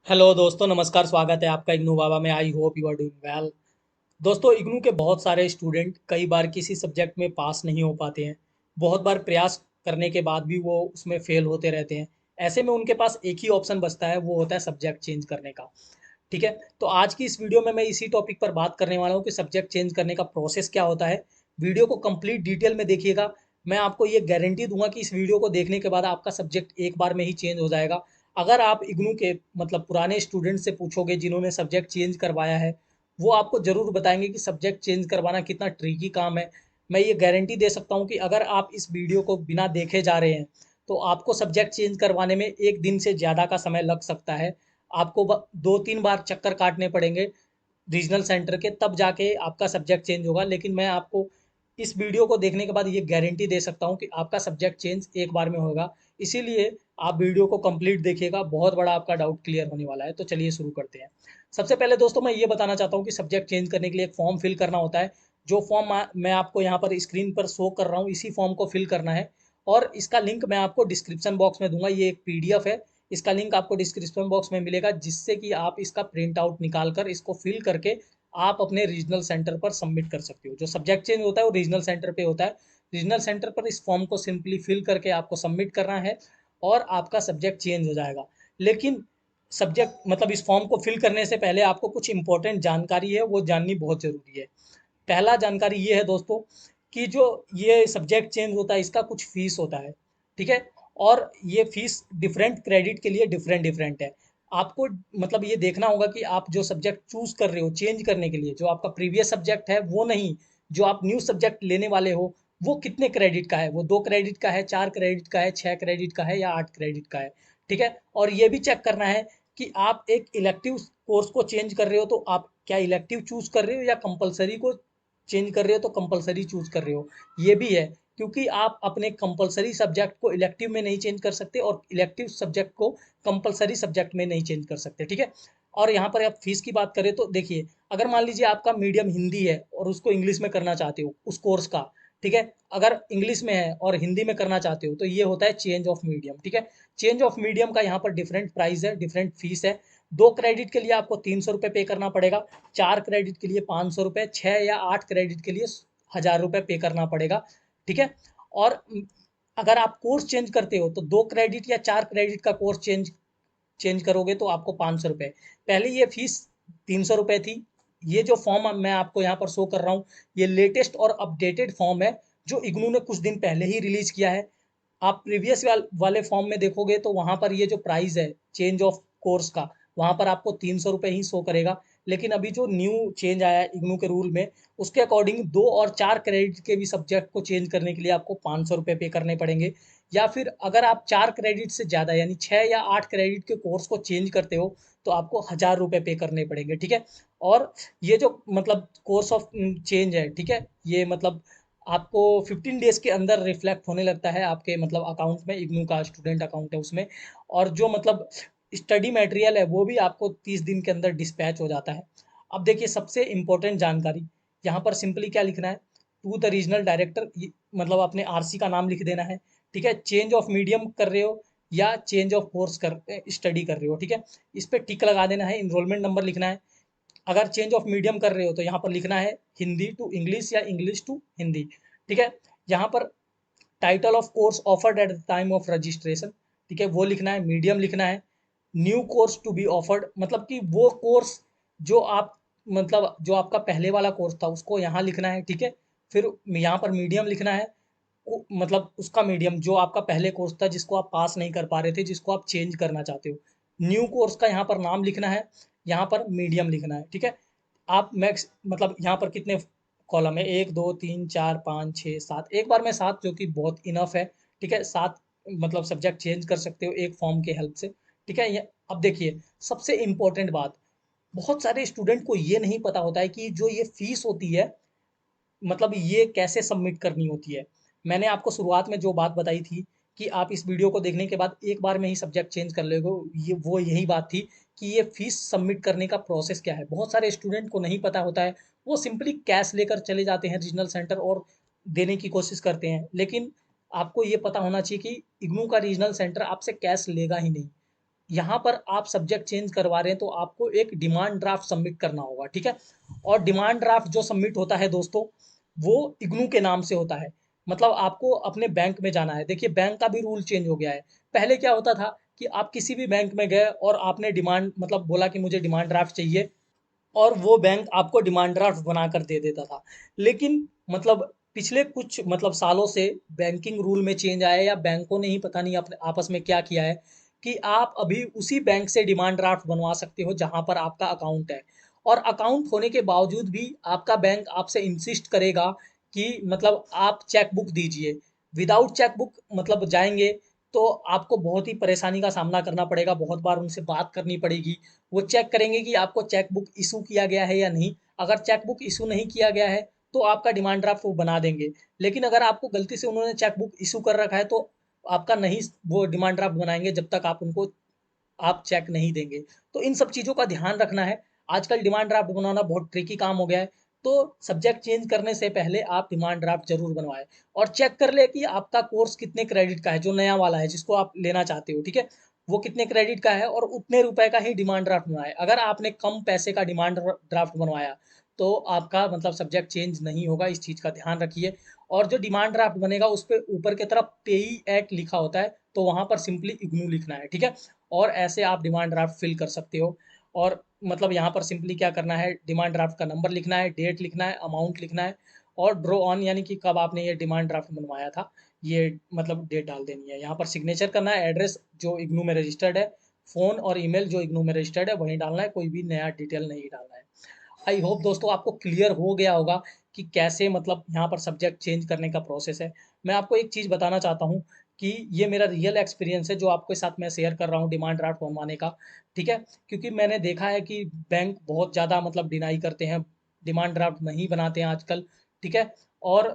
Hello दोस्तों, नमस्कार। स्वागत है आपका इग्नू बाबा में। I hope you are doing well. दोस्तों, इग्नू के बहुत सारे स्टूडेंट कई बार किसी सब्जेक्ट में पास नहीं हो पाते हैं। बहुत बार प्रयास करने के बाद भी वो उसमें फेल होते रहते हैं। ऐसे में उनके पास एक ही ऑप्शन बचता है, वो होता है सब्जेक्ट चेंज करने का। ठीक है। तो आज की इस वीडियो में मैं इसी टॉपिक पर बात करने वाला हूँ कि सब्जेक्ट चेंज करने का प्रोसेस क्या होता है। वीडियो को कंप्लीट डिटेल में देखिएगा। मैं आपको ये गारंटी दूंगा कि इस वीडियो को देखने के बाद आपका सब्जेक्ट एक बार में ही चेंज हो जाएगा। अगर आप इग्नू के पुराने स्टूडेंट से पूछोगे जिन्होंने सब्जेक्ट चेंज करवाया है, वो आपको ज़रूर बताएंगे कि सब्जेक्ट चेंज करवाना कितना ट्रिकी काम है। मैं ये गारंटी दे सकता हूँ कि अगर आप इस वीडियो को बिना देखे जा रहे हैं तो आपको सब्जेक्ट चेंज करवाने में एक दिन से ज़्यादा का समय लग सकता है। आपको 2-3 बार चक्कर काटने पड़ेंगे रीजनल सेंटर के, तब जाके आपका सब्जेक्ट चेंज होगा। लेकिन मैं आपको इस वीडियो को देखने के बाद ये गारंटी दे सकता हूँ कि आपका सब्जेक्ट चेंज एक बार में होगा। इसीलिए आप वीडियो को कंप्लीट देखिएगा, बहुत बड़ा आपका डाउट क्लियर होने वाला है। तो चलिए शुरू करते हैं। सबसे पहले दोस्तों मैं ये बताना चाहता हूँ कि सब्जेक्ट चेंज करने के लिए एक फॉर्म फिल करना होता है। जो फॉर्म मैं आपको यहाँ पर स्क्रीन पर शो कर रहा हूँ, इसी फॉर्म को फिल करना है। और इसका लिंक मैं आपको डिस्क्रिप्शन बॉक्स में दूंगा। ये एक पीडीएफ है। इसका लिंक आपको डिस्क्रिप्शन बॉक्स में मिलेगा, जिससे कि आप इसका प्रिंट आउट निकाल कर इसको फिल करके आप अपने रीजनल सेंटर पर सबमिट कर सकते हो। जो सब्जेक्ट चेंज होता है वो रीजनल सेंटर पे होता है। रीजनल सेंटर पर इस फॉर्म को सिंपली फिल करके आपको सबमिट करना है और आपका सब्जेक्ट चेंज हो जाएगा। लेकिन सब्जेक्ट इस फॉर्म को फिल करने से पहले आपको कुछ इंपॉर्टेंट जानकारी है, वो जाननी बहुत ज़रूरी है। पहला जानकारी ये है दोस्तों कि जो ये सब्जेक्ट चेंज होता है इसका कुछ फीस होता है। ठीक है। और ये फीस डिफरेंट क्रेडिट के लिए डिफरेंट डिफरेंट है। आपको ये देखना होगा कि आप जो सब्जेक्ट चूज कर रहे हो चेंज करने के लिए, जो आपका प्रीवियस सब्जेक्ट है वो नहीं, जो आप न्यू सब्जेक्ट लेने वाले हो वो कितने क्रेडिट का है। वो 2 क्रेडिट का है, 4 क्रेडिट का है, 6 क्रेडिट का है या 8 क्रेडिट का है। ठीक है। और ये भी चेक करना है कि आप एक इलेक्टिव कोर्स को चेंज कर रहे हो तो आप क्या इलेक्टिव चूज कर रहे हो या कंपलसरी को चेंज कर रहे हो तो कंपलसरी चूज कर रहे हो। ये भी है, क्योंकि आप अपने कंपलसरी सब्जेक्ट को इलेक्टिव में नहीं चेंज कर सकते और इलेक्टिव सब्जेक्ट को कंपलसरी सब्जेक्ट में नहीं चेंज कर सकते। ठीक है। और यहाँ पर आप फीस की बात करें तो देखिए, अगर मान लीजिए आपका मीडियम हिंदी है और उसको इंग्लिश में करना चाहते हो उस कोर्स का। ठीक है। अगर इंग्लिश में है और हिंदी में करना चाहते हो तो ये होता है चेंज ऑफ मीडियम। ठीक है। चेंज ऑफ मीडियम का यहाँ पर डिफरेंट प्राइस है, डिफरेंट फीस है। 2 क्रेडिट के लिए आपको 300 रुपये पे करना पड़ेगा। 4 क्रेडिट के लिए 500 रुपये, 6 या 8 क्रेडिट के लिए 1000 रुपये पे करना पड़ेगा। ठीक है। और अगर आप कोर्स चेंज करते हो तो 2 क्रेडिट या 4 क्रेडिट का कोर्स चेंज चेंज करोगे तो आपको 500 रुपये। पहले ये फीस 300 रुपये थी। ये जो फॉर्म मैं आपको यहाँ पर शो कर रहा हूँ, ये लेटेस्ट और अपडेटेड फॉर्म है जो इग्नू ने कुछ दिन पहले ही रिलीज किया है। आप प्रीवियस वाले फॉर्म में देखोगे तो वहाँ पर ये जो प्राइस है चेंज ऑफ कोर्स का, वहाँ पर आपको 300 रुपये ही शो करेगा। लेकिन अभी जो न्यू चेंज आया है इग्नू के रूल में, उसके अकॉर्डिंग 2 और 4 क्रेडिट के भी सब्जेक्ट को चेंज करने के लिए आपको 500 रुपये पे करने पड़ेंगे। या फिर अगर आप 4 क्रेडिट से ज़्यादा यानी 6 या 8 क्रेडिट के कोर्स को चेंज करते हो तो आपको 1000 रुपये पे करने पड़ेंगे। ठीक है। और ये जो कोर्स ऑफ चेंज है, ठीक है, ये आपको 15 डेज के अंदर रिफ्लेक्ट होने लगता है आपके अकाउंट में। इग्नू का स्टूडेंट अकाउंट है उसमें। और जो स्टडी मटेरियल है वो भी आपको 30 दिन के अंदर डिस्पैच हो जाता है। अब देखिए सबसे इम्पोर्टेंट जानकारी, यहाँ पर सिंपली क्या लिखना है, टू द रीजनल डायरेक्टर, अपने आरसी का नाम लिख देना है। ठीक है। चेंज ऑफ मीडियम कर रहे हो या चेंज ऑफ कोर्स कर स्टडी कर रहे हो। ठीक है। इस पर टिक लगा देना है, इनरोलमेंट नंबर लिखना है। अगर चेंज ऑफ मीडियम कर रहे हो तो यहाँ पर लिखना है हिंदी टू इंग्लिश या इंग्लिश टू हिंदी। ठीक है। यहाँ पर title of course offered at the time of registration, ठीक है, वो लिखना है। मीडियम लिखना है। New course to be offered, कि वो कोर्स जो आप जो आपका पहले वाला कोर्स था उसको यहाँ लिखना है। ठीक है। फिर यहाँ पर मीडियम लिखना है। उसका मीडियम जो आपका पहले कोर्स था जिसको आप पास नहीं कर पा रहे थे, जिसको आप चेंज करना चाहते हो। न्यू कोर्स का यहाँ पर नाम लिखना है, यहाँ पर मीडियम लिखना है। ठीक है। आप मैक्स यहाँ पर कितने कॉलम है, 1 2 3 4 5 6 7, एक बार में 7, जो कि बहुत इनफ है। ठीक है। 7 सब्जेक्ट चेंज कर सकते हो एक फॉर्म के हेल्प से। ठीक है। अब देखिए सबसे इम्पोर्टेंट बात, बहुत सारे स्टूडेंट को ये नहीं पता होता है कि जो ये फीस होती है ये कैसे सबमिट करनी होती है। मैंने आपको शुरुआत में जो बात बताई थी कि आप इस वीडियो को देखने के बाद एक बार में ही सब्जेक्ट चेंज कर लोगे, ये वो यही बात थी कि ये फीस सबमिट करने का प्रोसेस क्या है। बहुत सारे स्टूडेंट को नहीं पता होता है। वो सिंपली कैश लेकर चले जाते हैं रीजनल सेंटर और देने की कोशिश करते हैं। लेकिन आपको ये पता होना चाहिए कि इग्नू का रीजनल सेंटर आपसे कैश लेगा ही नहीं। यहाँ पर आप सब्जेक्ट चेंज करवा रहे हैं तो आपको एक डिमांड ड्राफ्ट सबमिट करना होगा, ठीक है। और डिमांड ड्राफ्ट जो सबमिट होता है दोस्तों, वो इग्नू के नाम से होता है। मतलब आपको अपने बैंक में जाना है। देखिए बैंक का भी रूल चेंज हो गया है। पहले क्या होता था कि आप किसी भी बैंक में गए और आपने डिमांड मतलब बोला कि मुझे डिमांड ड्राफ्ट चाहिए, और वो बैंक आपको डिमांड ड्राफ्ट बनाकर दे देता था। लेकिन मतलब पिछले कुछ मतलब सालों से बैंकिंग रूल में चेंज आया है, या बैंकों ने ही पता नहीं अपने आपस में क्या किया है कि आप अभी उसी बैंक से डिमांड ड्राफ्ट बनवा सकते हो जहां पर आपका अकाउंट है। और अकाउंट होने के बावजूद भी आपका बैंक आपसे इंसिस्ट करेगा कि मतलब आप चेक बुक दीजिए। विदाउट चेक बुक मतलब जाएंगे तो आपको बहुत ही परेशानी का सामना करना पड़ेगा, बहुत बार उनसे बात करनी पड़ेगी। वो चेक करेंगे कि आपको चेक बुक इशू किया गया है या नहीं। अगर चेक बुक इशू नहीं किया गया है तो आपका डिमांड ड्राफ्ट वो बना देंगे। लेकिन अगर आपको गलती से उन्होंने चेक बुक इशू कर रखा है तो आपका नहीं, वो डिमांड ड्राफ्ट बनाएंगे जब तक आप उनको आप चेक नहीं देंगे। तो इन सब चीज़ों का ध्यान रखना है। आजकल डिमांड ड्राफ्ट बनाना बहुत ट्रिकी काम हो गया है। तो सब्जेक्ट चेंज करने से पहले आप डिमांड ड्राफ्ट जरूर बनवाएं, और चेक कर ले कि आपका कोर्स कितने क्रेडिट का है, जो नया वाला है जिसको आप लेना चाहते हो, ठीक है। वो कितने क्रेडिट का है और उतने रुपए का ही डिमांड ड्राफ्ट बनवाएं। अगर आपने कम पैसे का डिमांड ड्राफ्ट बनवाया तो आपका मतलब सब्जेक्ट चेंज नहीं होगा, इस चीज़ का ध्यान रखिए। और जो डिमांड ड्राफ्ट बनेगा उस पे ऊपर की तरफ पेई एक्ट लिखा होता है, तो वहां पर सिंपली इग्नू लिखना है, ठीक है। और ऐसे आप डिमांड ड्राफ्ट फिल कर सकते हो। और मतलब यहाँ पर सिंपली क्या करना है, डिमांड ड्राफ्ट का नंबर लिखना है, डेट लिखना है, अमाउंट लिखना है, और ड्रॉ ऑन यानी कि कब आपने ये डिमांड ड्राफ्ट बनवाया था, ये मतलब डेट डाल देनी है। यहाँ पर सिग्नेचर करना है, एड्रेस जो इग्नू में रजिस्टर्ड है, फ़ोन और ईमेल जो इग्नू में रजिस्टर्ड है वहीं डालना है, कोई भी नया डिटेल नहीं डालना है। आई होप दोस्तों आपको क्लियर हो गया होगा कि कैसे मतलब यहाँ पर सब्जेक्ट चेंज करने का प्रोसेस है। मैं आपको एक चीज़ बताना चाहता हूँ कि ये मेरा रियल एक्सपीरियंस है जो आपके साथ मैं शेयर कर रहा हूँ डिमांड ड्राफ्ट बनवाने का, ठीक है। क्योंकि मैंने देखा है कि बैंक बहुत ज़्यादा मतलब डिनाई करते हैं, डिमांड ड्राफ्ट नहीं बनाते हैं आजकल, ठीक है। और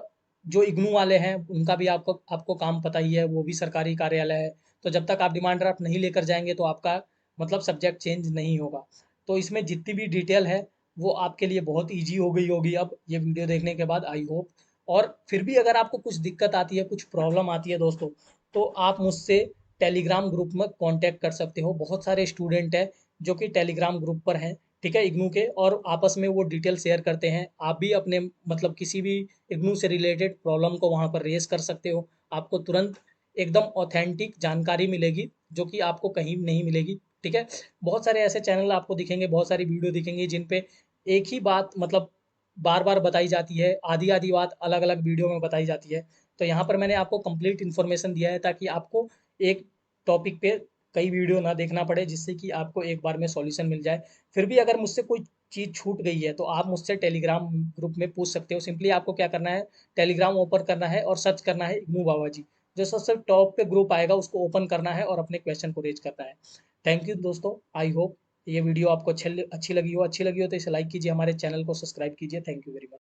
जो इग्नू वाले हैं उनका भी आपको आपको काम पता ही है, वो भी सरकारी कार्यालय है। तो जब तक आप डिमांड ड्राफ्ट नहीं लेकर जाएंगे तो आपका मतलब सब्जेक्ट चेंज नहीं होगा। तो इसमें जितनी भी डिटेल है वो आपके लिए बहुत ईज़ी हो गई होगी अब ये वीडियो देखने के बाद, आई होप। और फिर भी अगर आपको कुछ दिक्कत आती है, कुछ प्रॉब्लम आती है दोस्तों, तो आप मुझसे टेलीग्राम ग्रुप में कांटेक्ट कर सकते हो। बहुत सारे स्टूडेंट हैं जो कि टेलीग्राम ग्रुप पर हैं, ठीक है, इग्नू के, और आपस में वो डिटेल शेयर करते हैं। आप भी अपने मतलब किसी भी इग्नू से रिलेटेड प्रॉब्लम को वहाँ पर रेज़ कर सकते हो। आपको तुरंत एकदम ऑथेंटिक जानकारी मिलेगी जो कि आपको कहीं नहीं मिलेगी, ठीक है। बहुत सारे ऐसे चैनल आपको दिखेंगे, बहुत सारी वीडियो दिखेंगी जिन पे एक ही बात मतलब बार-बार बताई जाती है, आधी-आधी बात अलग-अलग वीडियो में बताई जाती है। तो यहाँ पर मैंने आपको कंप्लीट इन्फॉर्मेशन दिया है ताकि आपको एक टॉपिक पे कई वीडियो ना देखना पड़े, जिससे कि आपको एक बार में सॉल्यूशन मिल जाए। फिर भी अगर मुझसे कोई चीज़ छूट गई है तो आप मुझसे टेलीग्राम ग्रुप में पूछ सकते हो। सिंपली आपको क्या करना है, टेलीग्राम ओपन करना है और सर्च करना है इग्नू बाबा जी। जो सबसे टॉप पे ग्रुप आएगा उसको ओपन करना है और अपने क्वेश्चन को रेज़ करना है। थैंक यू दोस्तों, आई होप ये वीडियो आपको अच्छी लगी हो तो इसे लाइक कीजिए, हमारे चैनल को सब्सक्राइब कीजिए। Thank you very much.